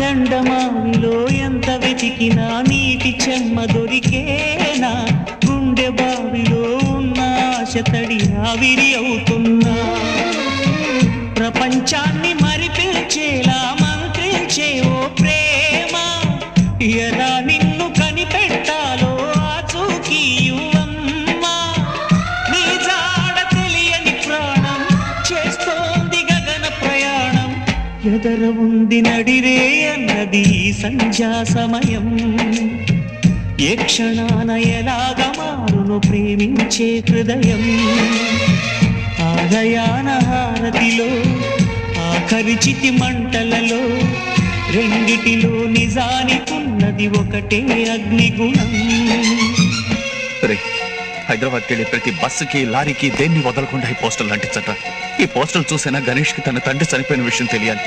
ఎండమావిలో ఎంత వెతికినా నీటి చెమ్మ దొరికేనా, గుండె బావిలో ఉన్న ఆశ తడి ఆవిరి అవుతున్నా, ప్రపంచాన్ని మరిపించేలా మంత్రించే ఓ ప్రేమ, ఎలా నిన్ను కనిపెట్టాలో ఆచూకీ యువమ్మా, నీ జాడ తెలియని ప్రాణం చేస్తోంది గగన ప్రయాణం, ఎదర ఉంది నడిరే అన్నది సంధ్యా సమయం, ఏ క్షణాన ఎలాగ మారును ప్రేమించే హృదయం, ఆలయాన హారతిలో ఆఖరి చితి మంటలలో రెండిటిలో నిజానికున్నది ఒకటే అగ్నిగుణం. హైదరాబాద్కి వెళ్ళే ప్రతి బస్సుకి లారీకి దేన్ని వదలకుండా ఈ పోస్టర్లు అంటించట. ఈ పోస్టర్లు చూసినా గణేష్కి తన తండ్రి చనిపోయిన విషయం తెలియాలి.